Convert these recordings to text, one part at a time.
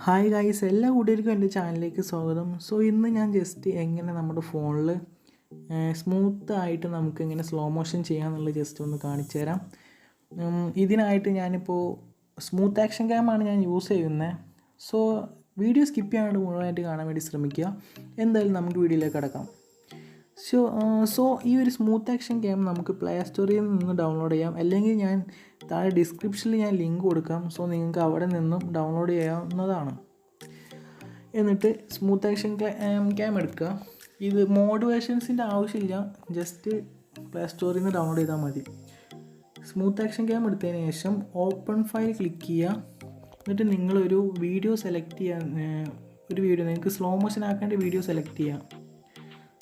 Hi guys, എല്ലാ കൂട്ടുകാർക്കും എൻ്റെ ചാനലിലേക്ക് സ്വാഗതം. സോ ഇന്ന് ഞാൻ ജസ്റ്റ് എങ്ങനെ നമ്മുടെ ഫോണിൽ സ്മൂത്തായിട്ട് നമുക്കെങ്ങനെ സ്ലോ മോഷൻ ചെയ്യാമെന്നുള്ളത് ജസ്റ്റ് ഒന്ന് കാണിച്ചു തരാം. ഇതിനായിട്ട് ഞാനിപ്പോൾ സ്മൂത്ത് ആക്ഷൻ ക്യാമാണ് ഞാൻ യൂസ് ചെയ്യുന്നത്. സോ വീഡിയോ സ്കിപ്പ് ചെയ്യാണ്ട് മുഴുവനായിട്ട് കാണാൻ വേണ്ടി ശ്രമിക്കുക. എന്തായാലും നമുക്ക് വീഡിയോയിലേക്ക് കടക്കാം. സോ ഈ ഒരു സ്മൂത്ത് ആക്ഷൻ ഗെയിം നമുക്ക് പ്ലേ സ്റ്റോറിൽ നിന്ന് ഡൗൺലോഡ് ചെയ്യാം, അല്ലെങ്കിൽ ഞാൻ താഴെ ഡിസ്ക്രിപ്ഷനിൽ ഞാൻ ലിങ്ക് കൊടുക്കാം. സോ നിങ്ങൾക്ക് അവിടെ നിന്നും ഡൗൺലോഡ് ചെയ്യാവുന്നതാണ്. എന്നിട്ട് സ്മൂത്ത് ആക്ഷൻ ഗെയിം എടുക്കുക. ഇത് മോഡ് വേർഷൻസിൻ്റെ ആവശ്യമില്ല, ജസ്റ്റ് പ്ലേ സ്റ്റോറിൽ നിന്ന് ഡൗൺലോഡ് ചെയ്താൽ മതി. സ്മൂത്ത് ആക്ഷൻ ഗെയിം എടുത്തതിന് ശേഷം ഓപ്പൺ ഫയൽ ക്ലിക്ക് ചെയ്യുക. എന്നിട്ട് നിങ്ങളൊരു വീഡിയോ സെലക്ട് ചെയ്യാൻ നിങ്ങൾക്ക് സ്ലോ മോഷൻ ആക്കേണ്ട വീഡിയോ സെലക്ട് ചെയ്യാം.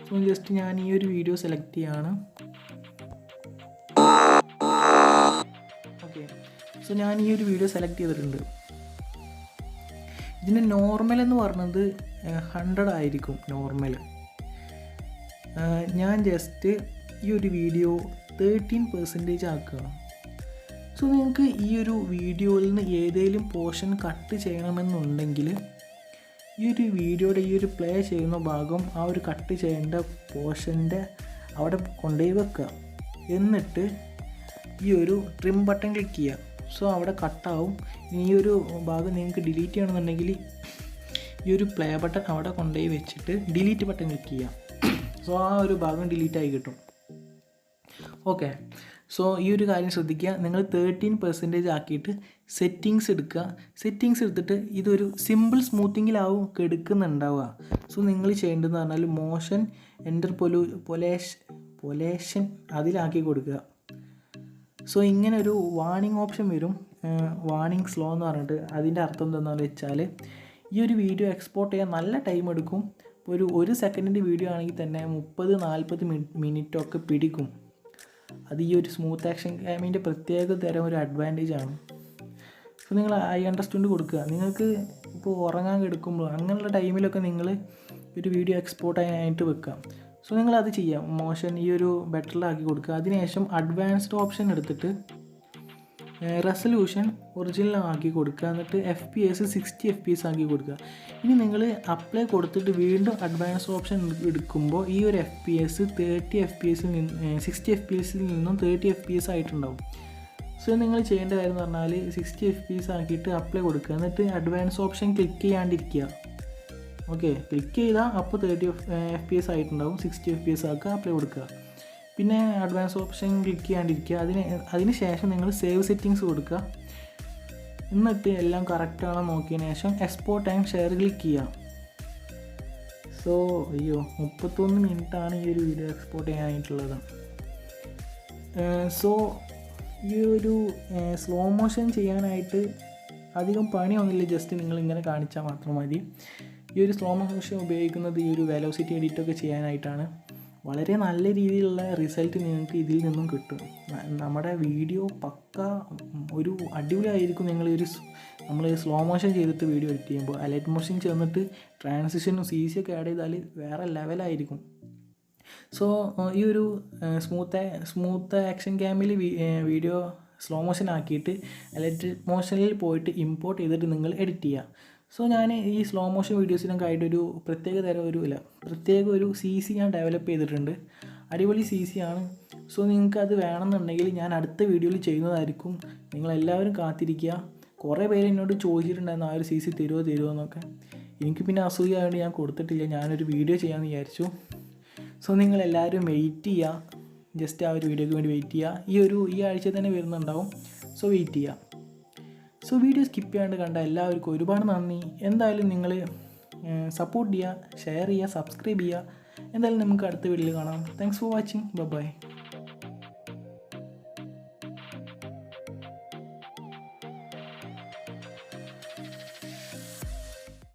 സോ ജസ്റ്റ് ഞാൻ ഈ ഒരു വീഡിയോ സെലക്ട് ചെയ്യാണ്. ഓക്കെ, സോ ഞാൻ ഈ ഒരു വീഡിയോ സെലക്ട് ചെയ്തിട്ടുണ്ട്. ഇതിൻ്റെ നോർമൽ എന്ന് പറഞ്ഞത് 100 ആയിരിക്കും നോർമൽ. ഞാൻ ജസ്റ്റ് ഈ ഒരു വീഡിയോ 13% ആക്കുക. സോ നിങ്ങൾക്ക് ഈ ഒരു വീഡിയോയിൽ നിന്ന് ഏതെങ്കിലും പോർഷൻ കട്ട് ചെയ്യണമെന്നുണ്ടെങ്കിൽ ഈ ഒരു വീഡിയോയുടെ ഈ ഒരു പ്ലേ ചെയ്യുന്ന ഭാഗം ആ ഒരു കട്ട് ചെയ്യേണ്ട പോർഷൻ്റെ അവിടെ കൊണ്ടുപോയി വെക്കുക. എന്നിട്ട് ഈ ഒരു ട്രിം ബട്ടൺ ക്ലിക്ക് ചെയ്യുക. സോ അവിടെ കട്ടാവും. ഈ ഒരു ഭാഗം നിങ്ങൾക്ക് ഡിലീറ്റ് ചെയ്യണമെന്നുണ്ടെങ്കിൽ ഈ ഒരു പ്ലേ ബട്ടൺ അവിടെ കൊണ്ടുപോയി വെച്ചിട്ട് ഡിലീറ്റ് ബട്ടൺ ക്ലിക്ക് ചെയ്യുക. സോ ആ ഒരു ഭാഗം ഡിലീറ്റായി കിട്ടും. ഓക്കെ, സോ ഈ ഒരു കാര്യം ശ്രദ്ധിക്കുക. നിങ്ങൾ 13% ആക്കിയിട്ട് സെറ്റിങ്സ് എടുക്കുക. സെറ്റിങ്സ് എടുത്തിട്ട് ഇതൊരു സിമ്പിൾ സ്മൂത്തിങ്ങിലാവും എടുക്കുന്നുണ്ടാവുക. സോ നിങ്ങൾ ചെയ്യേണ്ടതെന്ന് പറഞ്ഞാൽ മോഷൻ എൻ്റർ പൊലേഷൻ അതിലാക്കി കൊടുക്കുക. സോ ഇങ്ങനെ ഒരു വാർണിംഗ് ഓപ്ഷൻ വരും, വാർണിംഗ് സ്ലോ എന്ന് പറഞ്ഞിട്ട്. അതിൻ്റെ അർത്ഥം എന്താണെന്ന് വെച്ചാൽ ഈ ഒരു വീഡിയോ എക്സ്പോർട്ട് ചെയ്യാൻ നല്ല ടൈം എടുക്കും. ഒരു സെക്കൻഡിൻ്റെ വീഡിയോ ആണെങ്കിൽ തന്നെ 30-40 മിനിറ്റൊക്കെ പിടിക്കും. അത് ഈ ഒരു സ്മൂത്ത് ആക്ഷൻ ഗെയിമിൻ്റെ പ്രത്യേക തരം ഒരു അഡ്വാൻറ്റേജ് ആണ്. സോ നിങ്ങൾ ഐ അണ്ടർസ്റ്റാൻഡ് കൊടുക്കുക. നിങ്ങൾക്ക് ഇപ്പോൾ ഉറങ്ങാൻ കിടക്കുമ്പോൾ അങ്ങനെയുള്ള ടൈമിലൊക്കെ നിങ്ങൾ ഒരു വീഡിയോ എക്സ്പോർട്ട് ചെയ്യാനായിട്ട് വെക്കുക. സോ നിങ്ങളത് ചെയ്യാം. മോഷൻ ഈ ഒരു ബട്ടണിലാക്കി കൊടുക്കുക. അതിനുശേഷം അഡ്വാൻസ്ഡ് ഓപ്ഷൻ എടുത്തിട്ട് റെസൊല്യൂഷൻ ഒറിജിനൽ ആക്കി കൊടുക്കുക. എന്നിട്ട് FPS 60 FPS ആക്കി കൊടുക്കുക. ഇനി നിങ്ങൾ അപ്ലൈ കൊടുത്തിട്ട് വീണ്ടും അഡ്വാൻസ്ഡ് ഓപ്ഷൻ എടുക്കുമ്പോൾ ഈ ഒരു FPS 30 FPS 60 FPS നിന്നും 30 FPS ആയിട്ടുണ്ടാവും. സോ നിങ്ങൾ ചെയ്യേണ്ട കാര്യം എന്ന് പറഞ്ഞാൽ 60 FPS ആക്കിയിട്ട് അപ്ലൈ കൊടുക്കുക. എന്നിട്ട് അഡ്വാൻസ് ഓപ്ഷൻ ക്ലിക്ക് ചെയ്യാണ്ടിരിക്കുക. ഓക്കെ, ക്ലിക്ക് ചെയ്താൽ അപ്പോൾ 30 FPS ആയിട്ടുണ്ടാവും. 60 FPS ആക്കുക, അപ്ലൈ കൊടുക്കുക. പിന്നെ അഡ്വാൻസ് ഓപ്ഷൻ ക്ലിക്ക് ചെയ്യാണ്ടിരിക്കുക. അതിന് ശേഷം നിങ്ങൾ സേവ് സെറ്റിങ്സ് കൊടുക്കുക. എന്നിട്ട് എല്ലാം കറക്റ്റാണോ നോക്കിയതിന് ശേഷം എക്സ്പോർട്ട് ആൻഡ് ഷെയർ ക്ലിക്ക് ചെയ്യുക. സോ 31 മിനിറ്റാണ് ഈ ഒരു വീഡിയോ എക്സ്പോർട്ട് ചെയ്യാനായിട്ടുള്ളത്. സോ ഈ ഒരു സ്ലോ മോഷൻ ചെയ്യാനായിട്ട് അധികം പണിയൊന്നുമില്ല, ജസ്റ്റ് നിങ്ങളിങ്ങനെ കാണിച്ചാൽ മാത്രം മതി. ഈ ഒരു സ്ലോ മോഷൻ ഉപയോഗിക്കുന്നത് ഈ ഒരു വെലോസിറ്റി എഡിറ്റൊക്കെ ചെയ്യാനായിട്ടാണ്. വളരെ നല്ല രീതിയിലുള്ള റിസൾട്ട് നിങ്ങൾക്ക് ഇതിൽ നിന്നും കിട്ടും. നമ്മുടെ വീഡിയോ പക്ക ഒരു അടിപൊളിയായിരിക്കും. നമ്മൾ സ്ലോ മോഷൻ ചെയ്തിട്ട് വീഡിയോ എഡിറ്റ് ചെയ്യുമ്പോൾ ലൈറ്റ് മോഷൻ ചേർന്നിട്ട് ട്രാൻസിഷനും CC ഒക്കെ ആഡ് ചെയ്താൽ വേറെ ലെവലായിരിക്കും. സോ ഈ ഒരു സ്മൂത്ത് ആക്ഷൻ ഗെയിമിൽ വീഡിയോ സ്ലോ മോഷൻ ആക്കിയിട്ട് ഇലക്ട്രിക് മോഷനിൽ പോയിട്ട് ഇമ്പോർട്ട് ചെയ്തിട്ട് നിങ്ങൾ എഡിറ്റ് ചെയ്യുക. സോ ഞാൻ ഈ സ്ലോ മോഷൻ വീഡിയോസിനൊക്കെ ആയിട്ടൊരു പ്രത്യേക ഒരു CC ഞാൻ ഡെവലപ്പ് ചെയ്തിട്ടുണ്ട്. അടിപൊളി CC ആണ്. സോ നിങ്ങൾക്ക് അത് വേണമെന്നുണ്ടെങ്കിൽ ഞാൻ അടുത്ത വീഡിയോയിൽ ചെയ്യുന്നതായിരിക്കും. നിങ്ങളെല്ലാവരും കാത്തിരിക്കുക. കുറേ പേര് എന്നോട് ചോദിച്ചിട്ടുണ്ടായിരുന്നു ആ ഒരു CC തരുമോ എന്നൊക്കെ. എനിക്ക് പിന്നെ അസൂയായതുകൊണ്ട് ഞാൻ കൊടുത്തിട്ടില്ല. ഞാനൊരു വീഡിയോ ചെയ്യാമെന്ന് വിചാരിച്ചു. സോ നിങ്ങളെല്ലാവരും വെയിറ്റ് ചെയ്യുക. ജസ്റ്റ് ആ ഒരു വീഡിയോയ്ക്ക് വേണ്ടി വെയിറ്റ് ചെയ്യുക. ഈ ആഴ്ച തന്നെ വരുന്നുണ്ടാവും. സോ വെയിറ്റ് ചെയ്യുക. സോ വീഡിയോ സ്കിപ്പ് ചെയ്യാണ്ട് കണ്ട എല്ലാവർക്കും ഒരുപാട് നന്ദി. എന്തായാലും നിങ്ങൾ സപ്പോർട്ട് ചെയ്യുക, ഷെയർ ചെയ്യുക, സബ്സ്ക്രൈബ് ചെയ്യുക. എന്തായാലും നമുക്ക് അടുത്ത വീഡിയോയിൽ കാണാം. Thanks for watching. ബൈ.